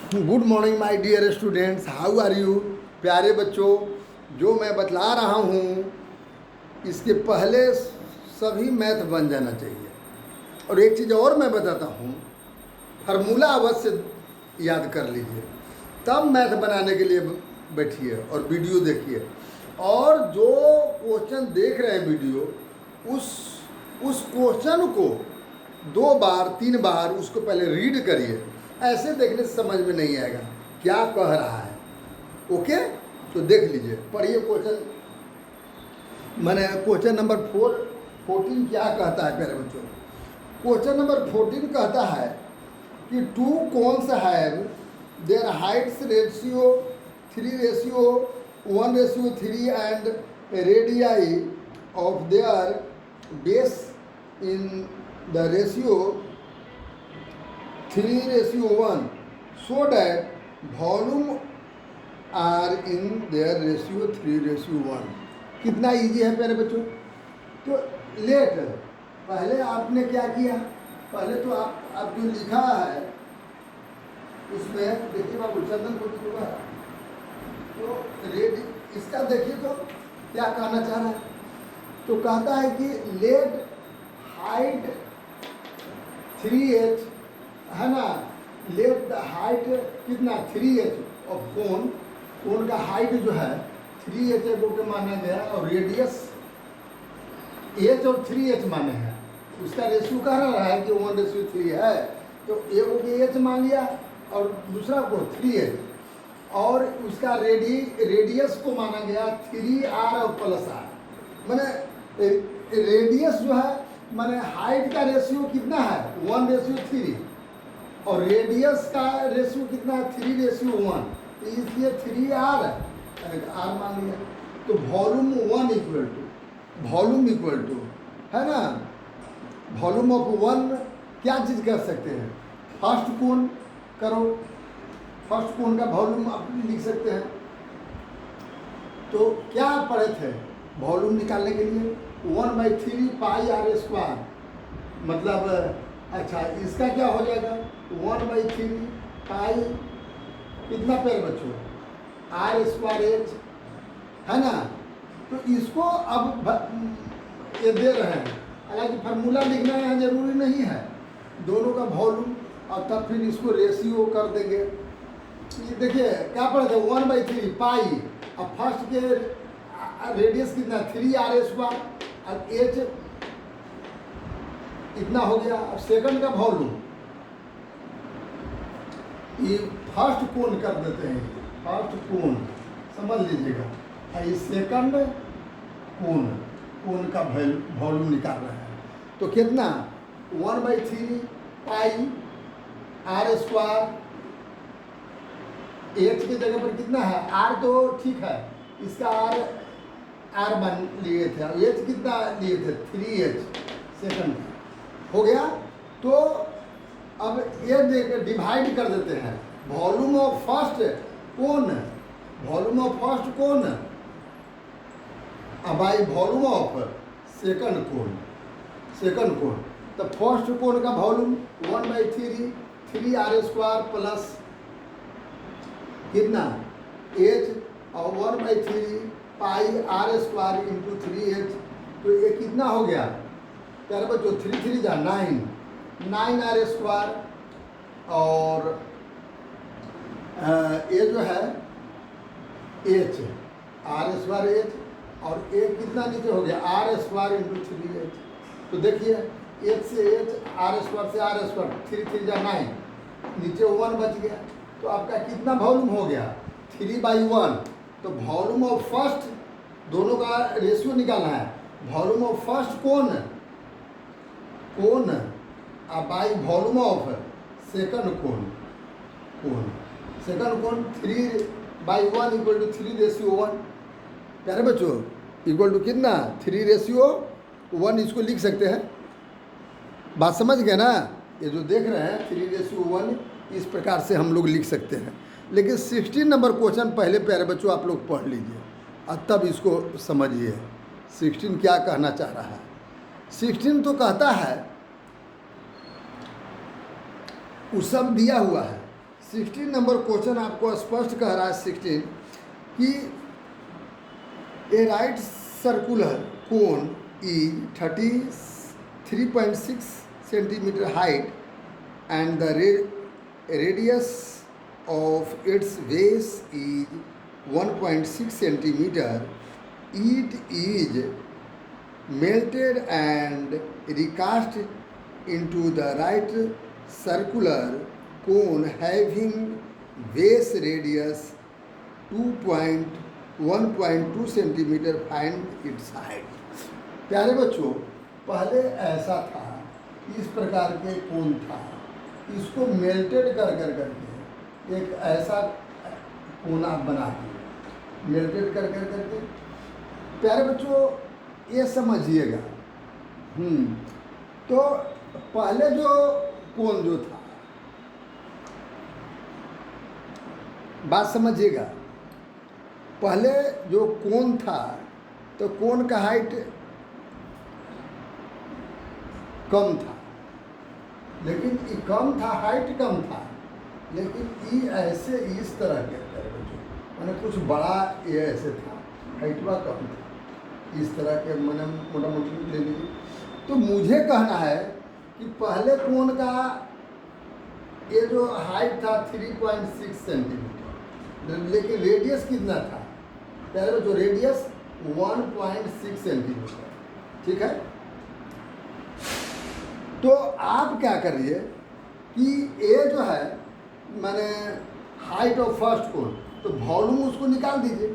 Good morning my dear students, how are you. प्यारे बच्चों, जो मैं बतला रहा हूँ इसके पहले सभी मैथ बन जाना चाहिए। और एक चीज़ और मैं बताता हूँ, फार्मूला अवश्य याद कर लीजिए, तब मैथ बनाने के लिए बैठिए और वीडियो देखिए। और जो क्वेश्चन देख रहे हैं वीडियो, उस क्वेश्चन को 2 बार 3 बार उसको पहले रीड करिए। ऐसे देखने से समझ में नहीं आएगा क्या कह रहा है। ओके, तो देख लीजिए, पढ़िए क्वेश्चन। मैंने क्वेश्चन नंबर 14 क्या कहता है प्यारे बच्चों। क्वेश्चन नंबर 14 कहता है कि 2 cones have their heights ratio 3:1:3 and radii of their base in the ratio 3:1, so that volume are in their ratio 3:1। कितना इजी है प्यारे बच्चों। तो लेट पहले आपने क्या किया, पहले तो आप जो लिखा है उसमें देखिए बाबू, चंदन को लिखूंगा तो रेड इसका देखिए तो क्या कहना चाह रहा है। तो कहता है कि लेट हाइट 3h है ना, लेट द हाइट कितना 3h ऑफ कोन का हाइट जो है 3h को माना गया, और रेडियस h और 3h माने हैं। उसका रेशियो कह रहा है कि 1:3 है, तो एक को h मान लिया और दूसरा को 3h, और उसका रेडियस को माना गया 3r और +r। मैंने रेडियस जो है माने हाइट का रेशियो कितना है 1:3, और रेडियस का रेशियो कितना है 3:1, तो इसलिए 3r है, r मान लिया। तो वॉल्यूम इक्वल टू है ना, वॉल्यूम ऑफ 1 क्या चीज़ कर सकते हैं, फर्स्ट कोण करो, फर्स्ट कोण का वॉल्यूम आप लिख सकते हैं। तो क्या पढ़े थे वॉल्यूम निकालने के लिए 1/3 पाई r², मतलब अच्छा इसका क्या हो जाएगा 1/3 पाई कितना पैर बच्चों r²h है ना। तो इसको अब ये दे रहे हैं, हालांकि फार्मूला लिखना यहाँ जरूरी नहीं है, दोनों का वॉल्यूम, और तब फिर इसको रेशियो कर देंगे। ये देखिए क्या पढ़ते हैं 1/3 पाई, अब फर्स्ट के रेडियस कितना 3r², अब h इतना हो गया। अब सेकंड का वॉल्यूम, ये फर्स्ट कोण कर देते हैं, फर्स्ट कोण समझ लीजिएगा, और ये सेकंड कोण का वॉल्यूम निकाल रहे हैं। तो कितना 1/3 पाई r², h की जगह पर कितना है r, तो ठीक है इसका r मान लिए थे, h कितना लिए थे 3h, सेकंड हो गया। तो अब ये देख डिवाइड कर देते हैं, वॉल्यूम ऑफ फर्स्ट कोण, वॉल्यूम ऑफ फर्स्ट कोण बाई वॉल्यूम ऑफ सेकंड कोण। तो फर्स्ट कोण का वॉल्यूम 1/3 3r² प्लस कितना h, और 1/3 पाई r² इंटू 3h। तो ये कितना हो गया प्यारे बच्चों 3 जा 9r², और ये जो है h r²h, और एक कितना नीचे हो गया r² इंटू 3h। तो देखिए h से h, r² से r², 3 जा 9, नीचे 1 बच गया। तो आपका कितना वॉल्यूम हो गया 3/1। तो वॉल्यूम ऑफ फर्स्ट, दोनों का रेशियो निकालना है, वॉल्यूम ऑफ फर्स्ट कोण बाई वॉल्यूम ऑफ सेकंड कोण 3/1 इक्वल टू 3:1। प्यारे बच्चों इक्वल टू कितना 3:1, इसको लिख सकते हैं। बात समझ गए ना, ये जो देख रहे हैं 3:1 इस प्रकार से हम लोग लिख सकते हैं। लेकिन 16 नंबर क्वेश्चन पहले प्यारे बच्चों आप लोग पढ़ लीजिए और तब इसको समझिए 16 क्या कहना चाह रहा है। 16 तो कहता है वो सब दिया हुआ है, 16 नंबर क्वेश्चन आपको स्पष्ट कह रहा है 16 कि a right circular cone is 33.6 centimetre height and the radius of its base is 1.6 centimeter. It is melted and recast into the right circular cone having base radius 1.2 centimeter. Find its height. प्यारे बच्चों, पहले ऐसा था, इस प्रकार के कोन था, इसको मेल्टेड कर करके एक ऐसा कोन आप बना दिए, मेल्टेड कर करके। प्यारे बच्चों ये समझिएगा, तो पहले जो कोन जो था, बात समझिएगा, पहले जो कोन था तो कोन का हाइट कम था, लेकिन ये कम था, हाइट कम था, लेकिन ये ऐसे इस तरह के मैंने कुछ बड़ा ये ऐसे था, हाइटवा कम था, इस तरह के मैंने मोटा मोटी ले लीजिए। तो मुझे कहना है कि पहले कोन का ये जो हाइट था 3.6 सेंटीमीटर, लेकिन रेडियस कितना था? पहले जो रेडियस 1.6 सेंटीमीटर, ठीक है। तो आप क्या करिए कि ये जो है मैंने हाइट ऑफ फर्स्ट कोन, तो वॉल्यूम उसको निकाल दीजिए,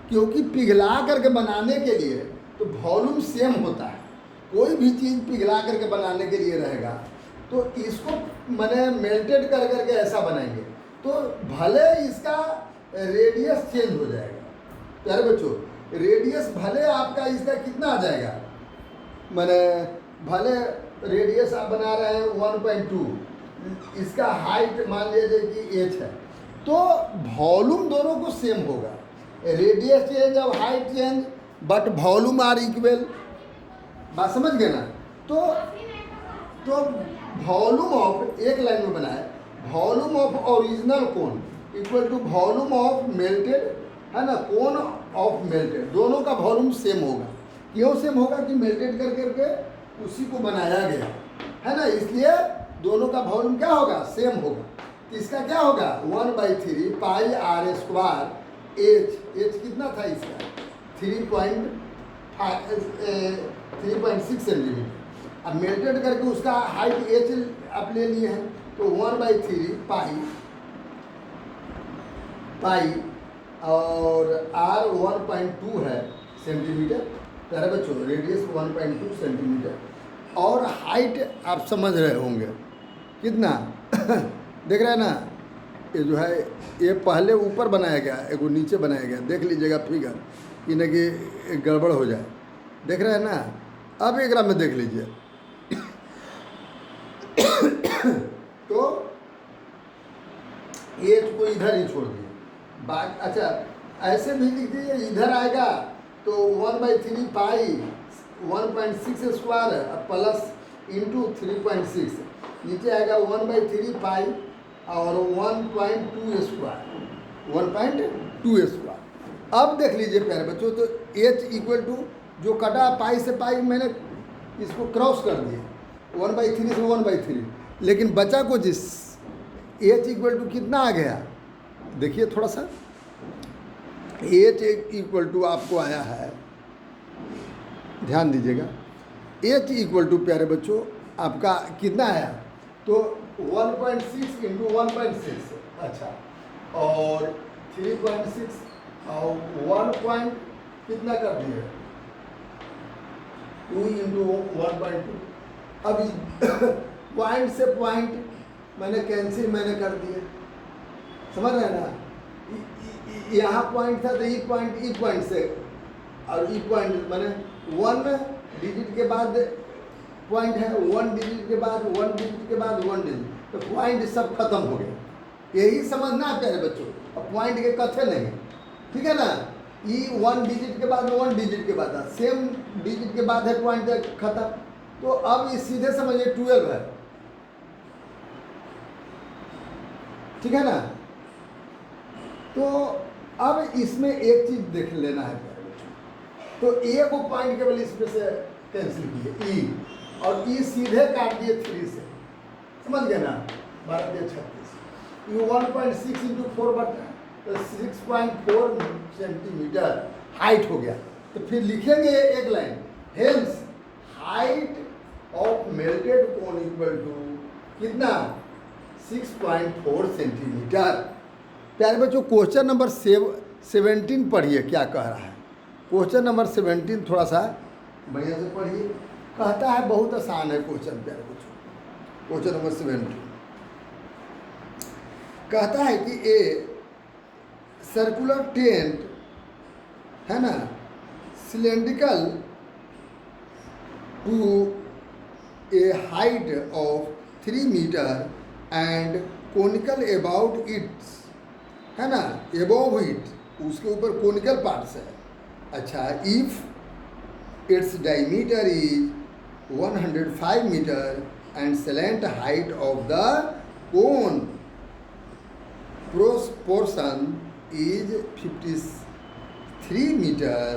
क्योंकि पिघला करके बनाने के लिए तो वॉल्यूम सेम होता है। कोई भी चीज़ पिघला करके बनाने के लिए रहेगा, तो इसको मैंने मेल्टेड कर करके ऐसा बनाएंगे, तो भले इसका रेडियस चेंज हो जाएगा। प्यारे बच्चों, रेडियस भले आपका इसका कितना आ जाएगा, मैंने भले रेडियस आप बना रहे हैं 1.2, इसका हाइट मान लीजिए कि h है, तो वॉल्यूम दोनों को सेम होगा। रेडियस चेंज और height change, but volume are equal. बात समझ गए ना? तो वॉल्यूम ऑफ, एक लाइन में बनाए, volume of original cone equal to volume of melted, है ना, कोन ऑफ मेल्टेड, दोनों का वॉल्यूम सेम होगा। क्यों सेम होगा? कि मेल्टेड कर करके उसी को बनाया गया है ना, इसलिए दोनों का वॉल्यूम क्या होगा? सेम होगा। तो इसका क्या होगा? 1/3 पाई आर स्क्वायर एच कितना था इसका? 3.6 सेंटीमीटर। अब मेल्टेड करके उसका हाइट एच आप ले लिए हैं, तो 1/3 पाई और आर 1.2 है सेंटीमीटर। प्यारे बच्चों, रेडियस 1.2 सेंटीमीटर और हाइट आप समझ रहे होंगे कितना देख रहे हैं ना, ये जो है ये पहले ऊपर बनाया गया, एक नीचे बनाया गया, देख लीजिएगा फिगर, कि न कि गड़बड़ हो जाए। देख रहे हैं ना? अब एक में देख लीजिए तो ये को इधर ही छोड़ दिए, बात अच्छा ऐसे भी लिख दीजिए, इधर आएगा तो 1/3 पाई 1.6 स्क्वायर प्लस इंटू 3.6, नीचे आएगा 1/3 पाई और 1.2 स्क्वायर 1.2 स्क्वायर। अब देख लीजिए प्यारे बच्चों, तो h इक्वल टू जो कटा पाई से पाई मैंने इसको क्रॉस कर दिया 1/3 से 1/3, लेकिन बचा को जिस h इक्वल टू कितना आ गया देखिए थोड़ा सा, h इक्वल टू आपको आया है, ध्यान दीजिएगा, h इक्वल टू प्यारे बच्चों आपका कितना आया? तो 1.6 इंटू 1.6, अच्छा, और 3.6 और 1 पॉइंट कितना कर दिए 2 इंटू 1.2। अब पॉइंट से पॉइंट मैंने कैंसिल मैंने कर दिए, समझ रहे हैं ना? यहाँ पॉइंट था तो ई पॉइंट से और ई पॉइंट मैंने 1 डिजिट के बाद पॉइंट है, 1 डिजिट के बाद 1 डिजिट के बाद 1 डिजिट, तो पॉइंट सब खत्म हो गया। यही समझना है प्यारे बच्चों, अब पॉइंट के कथे नहीं, ठीक है ना? ई 1 डिजिट के बाद 1 डिजिट के बाद सेम डिजिट के बाद है पॉइंट खत्म। तो अब ये सीधे समझिए 12 है, ठीक है ना। तो अब इसमें एक चीज देख लेना है प्यारे बच्चों, तो ए को पॉइंट केवल इसमें से कैंसिल किए ई, और ई सीधे काट दिए 3 से, समझ गए ना, 12 या 36, यू 1.6 इंटू 4 बटा तो 6.4 सेंटीमीटर हाइट हो गया। तो फिर लिखेंगे एक line, hence height of melted cone equal to कितना 6.4 सेंटीमीटर। प्यारे बच्चों क्वेश्चन नंबर 17 पढ़िए क्या कह रहा है। क्वेश्चन नंबर 17 थोड़ा सा बढ़िया से पढ़िए, कहता है बहुत आसान है क्वेश्चन प्यारे बच्चों। क्वेश्चन नंबर 17 कहता है कि ए सर्कुलर टेंट है ना, cylindrical to a height of 3 metre and conical about its, है ना, एबोव इट, उसके ऊपर कोनिकल पार्ट्स है। अच्छा, if its diameter is 105 metre and slant height of the cone proportion is 53 metre,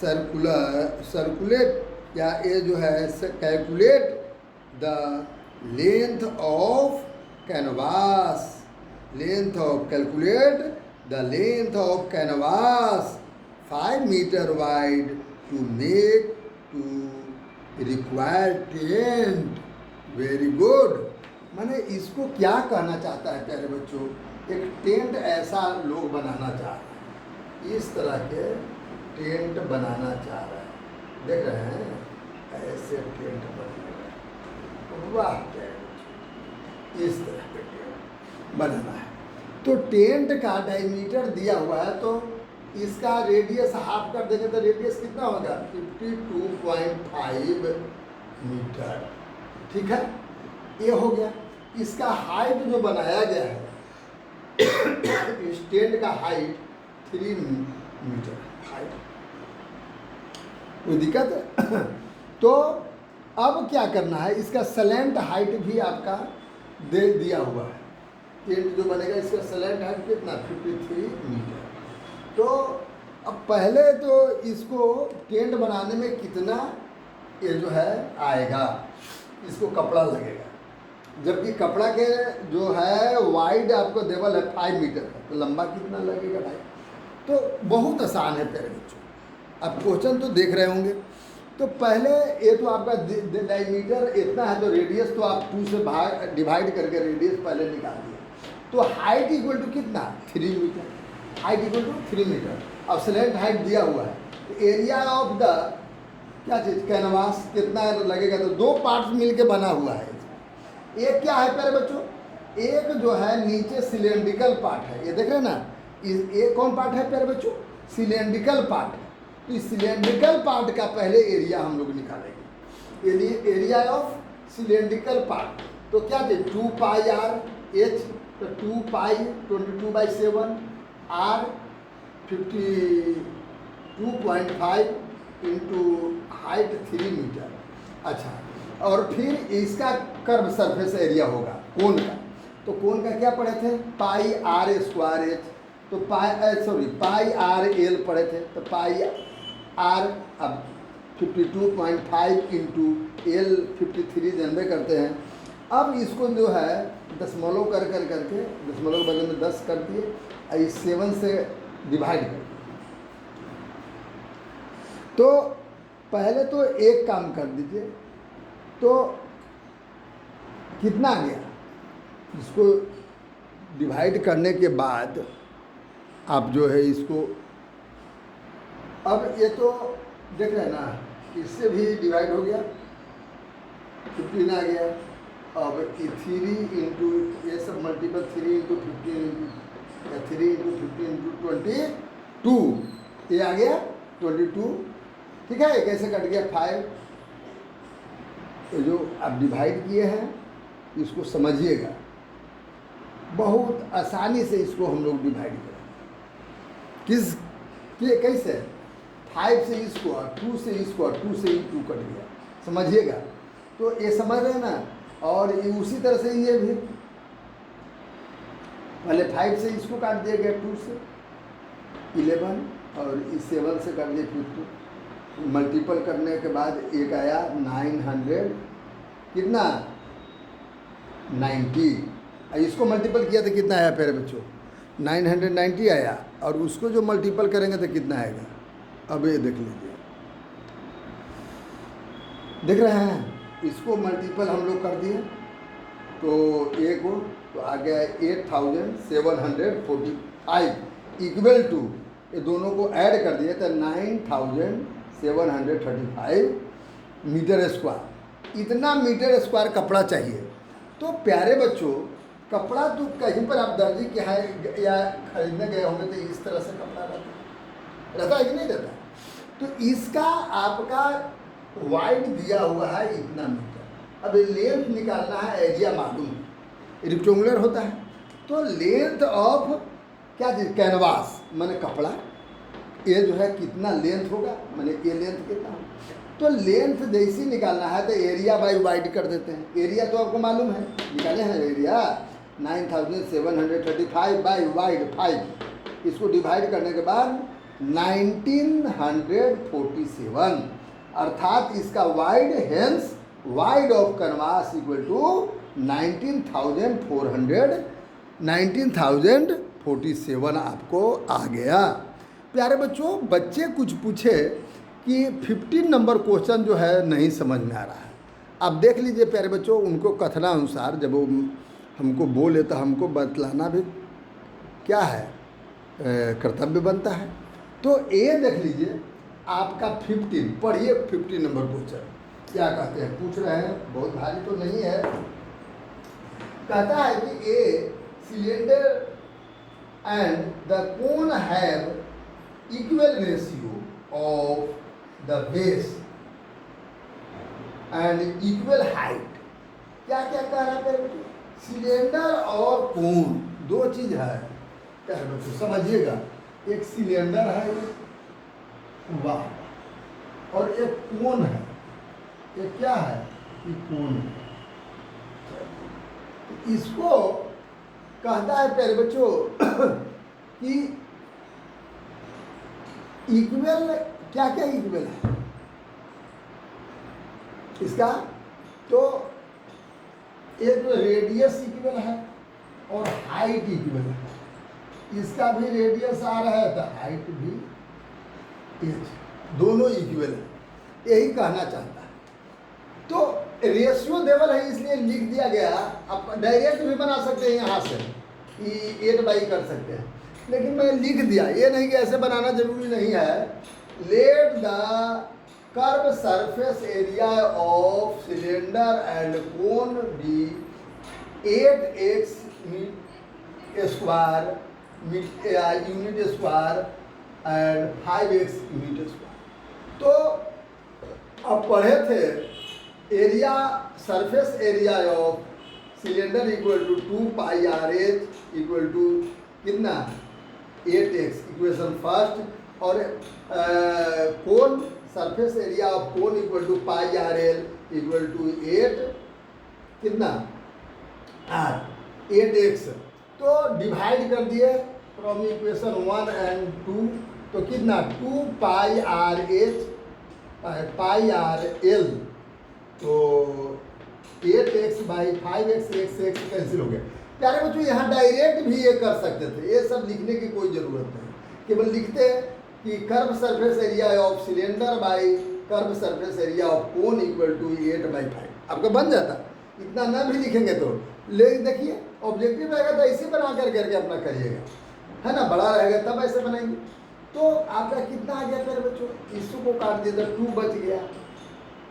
circulate या ये जो है calculate the length of canvas, calculate the length of canvas 5 metre wide to make to require tent. Very good. माने इसको क्या कहना चाहता है प्यारे बच्चों, एक टेंट ऐसा लोग बनाना चाह रहे हैं, इस तरह के टेंट बनाना चाह रहे हैं, देख रहे हैं, ऐसे टेंट बनाना, वाह टेंट, इस तरह के टेंट बनाना है। तो टेंट का डायमीटर दिया हुआ है, तो इसका रेडियस हाफ कर देंगे तो रेडियस कितना होगा 52.5 मीटर, ठीक है, ये हो गया। इसका हाइट जो बनाया गया है इस टेंट का हाइट 3 मीटर हाइट, कोई दिक्कत है? तो अब क्या करना है, इसका स्लैंट हाइट भी आपका दे दिया हुआ है। टेंट जो बनेगा इसका स्लैंट हाइट कितना 53 मीटर। तो अब पहले तो इसको टेंट बनाने में कितना ये जो है आएगा, इसको कपड़ा लगेगा, जबकि कपड़ा के जो है वाइड आपको देवल है 5 मीटर का, तो लंबा कितना लगेगा भाई। तो बहुत आसान है प्यारे बच्चों, अब क्वेश्चन तो देख रहे होंगे। तो पहले ये तो आपका डायमीटर इतना है, तो रेडियस तो आप 2 से डिवाइड करके रेडियस पहले निकाल दिए। तो हाइट इक्वल टू कितना 3 metre, height equal to 3 metre. अब स्लैंट हाइट दिया हुआ है, तो एरिया ऑफ द क्या चीज़ कैनवास कितना लगेगा, तो 2 पार्ट्स मिलके बना हुआ है। एक क्या है प्यारे बच्चों, एक जो है नीचे सिलेंड्रिकल पार्ट है, ये देख रहे हैं ना, ये कौन पार्ट है प्यारे बच्चों, सिलेंड्रिकल पार्ट है। तो इस सिलेंड्रिकल पार्ट का पहले एरिया हम लोग निकालेंगे, एरिया ऑफ सिलेंड्रिकल पार्ट। तो क्या थे 2 पाई आर एच, तो 2 पाई 22/7 आर 52.5 इंटू हाइट 3 मीटर। अच्छा, और फिर इसका कर्व सरफेस एरिया होगा कोन का, तो कोन का क्या पढ़े थे पाई आर स्क्वायर एच, तो पाई आर एल पढ़े थे, तो पाई आर अब 52.5 इंटू एल 53 जानबे करते हैं। अब इसको जो है दशमलव करके दशमलव के बदले में 10 कर दिए, और इस 7 से डिवाइड कर दिए। तो पहले तो एक काम कर दीजिए, तो कितना आ गया, इसको डिवाइड करने के बाद आप जो है इसको, अब ये तो देख रहे हैं ना, इससे भी डिवाइड हो गया 15 आ गया। अब 3 इंटू ये सब मल्टीपल 3 इंटू 15 या 3 इंटू 15 इंटू 22, ये आ गया 22, ठीक है। कैसे कट गया 5, तो जो आप डिवाइड किए हैं इसको समझिएगा, बहुत आसानी से इसको हम लोग डिवाइड करें। कैसे 5 से स्क्वायर 2 से स्क्वायर 2 से 2 कट गया, समझिएगा। तो ये समझ रहे हैं ना, और ये उसी तरह से ये भी पहले 5 से इसको काट दिया गया, 2 से 11 और इस 7 से काट दिया 52, मल्टीपल करने के बाद एक आया 900 कितना 90, इसको मल्टीपल किया तो कितना आया प्यारे बच्चों 990 आया, और उसको जो मल्टीपल करेंगे तो कितना आएगा, अब ये देख लीजिए, देख रहे हैं, इसको मल्टीपल हम लोग कर दिए तो एक हो तो आ गया 8745 इक्वल टू, ये दोनों को ऐड कर दिए तो 9735 मीटर स्क्वायर, इतना मीटर स्क्वायर कपड़ा चाहिए। तो प्यारे बच्चों कपड़ा तो कहीं पर आप दर्जी के यहाँ या खरीदने गए होंगे तो इस तरह से कपड़ा रहता है कि नहीं रहता, तो इसका आपका वाइड दिया हुआ है इतना मीटर, अब लेंथ निकालना है, एरिया मालूम है, रेक्टेंगुलर होता है, तो लेंथ ऑफ क्या चीज़ कैनवास माने कपड़ा, ये जो है कितना लेंथ होगा माने ये लेंथ कितना होगा, तो लेंथ जैसी निकालना है तो एरिया बाई वाइड कर देते हैं, एरिया तो आपको मालूम है, निकाले हैं एरिया 9735 बाई वाइड 5, इसको डिवाइड करने के बाद 1947, अर्थात इसका wide hence wide of canvas equal to 19,047 आपको आ गया। प्यारे बच्चों बच्चे कुछ पूछे कि 15 नंबर क्वेश्चन जो है नहीं समझ में आ रहा है, अब देख लीजिए प्यारे बच्चों, उनको कथनानुसार जब वो हमको बोले तो हमको बतलाना भी क्या है कर्तव्य बनता है। तो ये देख लीजिए आपका 15, पढ़िए 15 नंबर क्वेश्चन क्या कहते हैं, पूछ रहे हैं, बहुत भारी तो नहीं है, कहता है कि a cylinder and the cone have equal ratio of the base and equal height, क्या क्या कह रहा है बेटे, सिलेंडर और कोन दो चीज है, क्या है बच्चों समझिएगा, एक सिलेंडर है वाह, और एक कोन है, ये क्या है, ये कोन है, इसको कहता है प्यारे बच्चों कि इक्वल, क्या क्या इक्वल है इसका, तो एक रेडियस इक्वल है और हाइट इक्वल है, इसका भी रेडियस आ रहा है तो हाइट भी दोनों इक्वल है, यही कहना चाहता है। तो रेशियो देवल है इसलिए लिख दिया गया, आप डायरेक्ट भी बना सकते हैं यहाँ से कि 8/, कर सकते हैं, लेकिन मैं लिख दिया, ये नहीं कि ऐसे बनाना जरूरी नहीं है, let the curve surface area of cylinder and cone be 8x square unit square and 5x unit square. तो अब पढ़े थे area surface area of cylinder equal to 2πRH equal to कितना 8x, इक्वेशन फर्स्ट, और cone surface area of cone equal to πRL equal to 8 कितना 8x, तो divide कर दिए फ्रॉम इक्वेशन 1 एंड 2, तो कितना 2πRH πRL, तो 8x by 5x, x cancel हो गया। प्यारे बच्चों यहाँ डायरेक्ट भी ये कर सकते थे, ये सब लिखने की कोई ज़रूरत नहीं, केवल लिखते कि curve surface area of cylinder by curve surface area of cone equal to 8/5, आपका बन जाता। इतना ना भी लिखेंगे तो लेकिन देखिए ऑब्जेक्टिव रहेगा तो ऐसे बना करके अपना करिएगा, है ना, बड़ा रहेगा तब ऐसे बनाएंगे। तो आपका कितना आ गया प्यारे बच्चों, इसको काट दिया तो 2 बच गया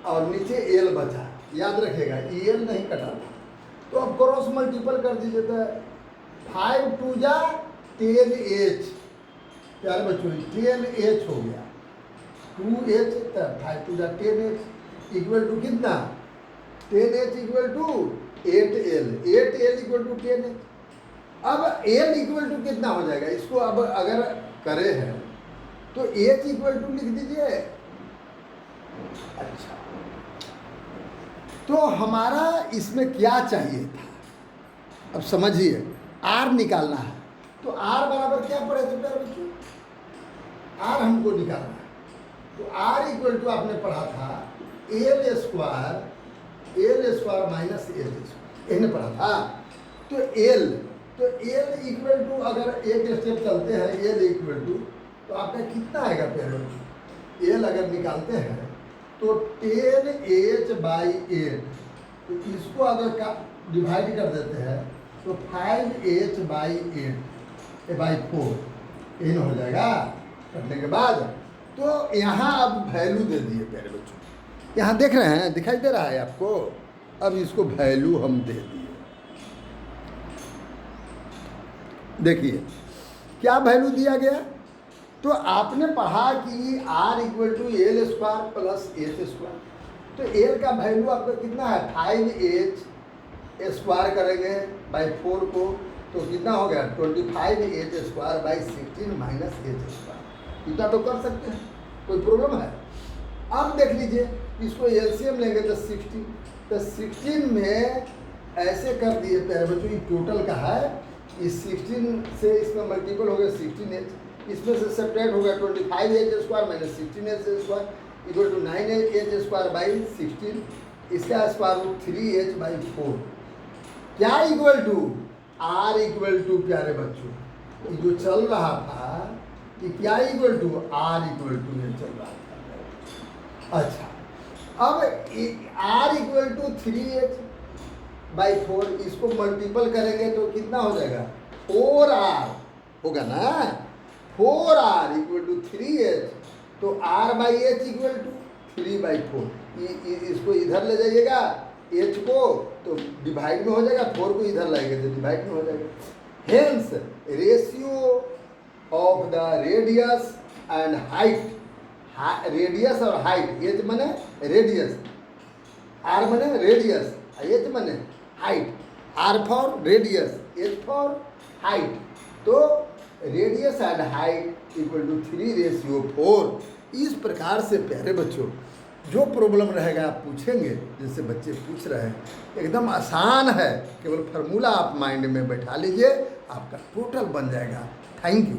और नीचे एल बचा, याद रखिएगा एल नहीं कटाना। तो अब क्रॉस मल्टीपल कर दीजिए तो 5 2 जा 10h, प्यारे बच्चों 10h हो गया, 2h तब 5 2 जा 10h इक्वल टू कितना 10h equal to 8l, 8l equal to 10h। अब l इक्वल टू कितना हो जाएगा, इसको अब अगर करे हैं तो h इक्वल टू लिख दीजिए। अच्छा, तो हमारा इसमें क्या चाहिए था, अब समझिए आर निकालना है। तो आर बराबर क्या पड़े थे प्यारे बच्चों? आर हमको निकालना है। तो आर इक्वल टू आपने पढ़ा था L square minus H square, इन्हें पढ़ा था। तो एल इक्वल टू, अगर एक स्टेप चलते हैं, एल इक्वल टू तो आपका कितना आएगा प्यारे बच्चों? एल अगर निकालते हैं तो 10h बाई 8, तो इसको अगर डिवाइड कर देते हैं तो 5h बाई 8 बाई 4 इन हो जाएगा करने के बाद। तो यहाँ अब वैल्यू दे दिए प्यारे बच्चों, यहाँ देख रहे हैं, दिखाई दे रहा है आपको? अब इसको वैल्यू हम दे दिए। देखिए क्या वैल्यू दिया गया। तो आपने पढ़ा कि r equal to L square plus H square. तो एल का वैल्यू आपका कितना है? 5h स्क्वायर करेंगे बाई 4 को तो कितना हो गया? 25h square by 16 minus H square. इतना तो कर सकते हैं, कोई प्रॉब्लम है? अब देख लीजिए, इसको एलसीएम लेंगे तो 16, तो 16 में ऐसे कर दिए प्यारे बच्चों, ये टोटल का है। इस 16 से इसमें मल्टीपल हो गया 16h, इसमें से सेपरेट हो गया 25h square minus 16h square equal to 9h square by 16, इसका स्क्वायर रूट 3h बाई 4। क्या equal to? r equal to प्यारे बच्चों ये जो चल रहा था कि क्या equal to? r equal to ये चल रहा था। अच्छा, अब r equal to 3h by 4, इसको मल्टीपल करेंगे तो कितना हो जाएगा? 4r होगा ना। 4r इक्वल टू 3h, तो r by H equal to 3 by 4। इसको इधर ले जाइएगा h को तो डिवाइड में हो जाएगा, 4 को इधर लाएंगे तो डिवाइड में हो जाएगा। Hence ratio of the radius and height, radius और हाइट, h माने रेडियस, r माने रेडियस, h माने height. r for radius, h for height. तो radius and height equal to 3:4। इस प्रकार से प्यारे बच्चों जो प्रॉब्लम रहेगा आप पूछेंगे, जैसे बच्चे पूछ रहे हैं, एकदम आसान है, केवल फार्मूला आप माइंड में बैठा लीजिए, आपका टोटल बन जाएगा। Thank you.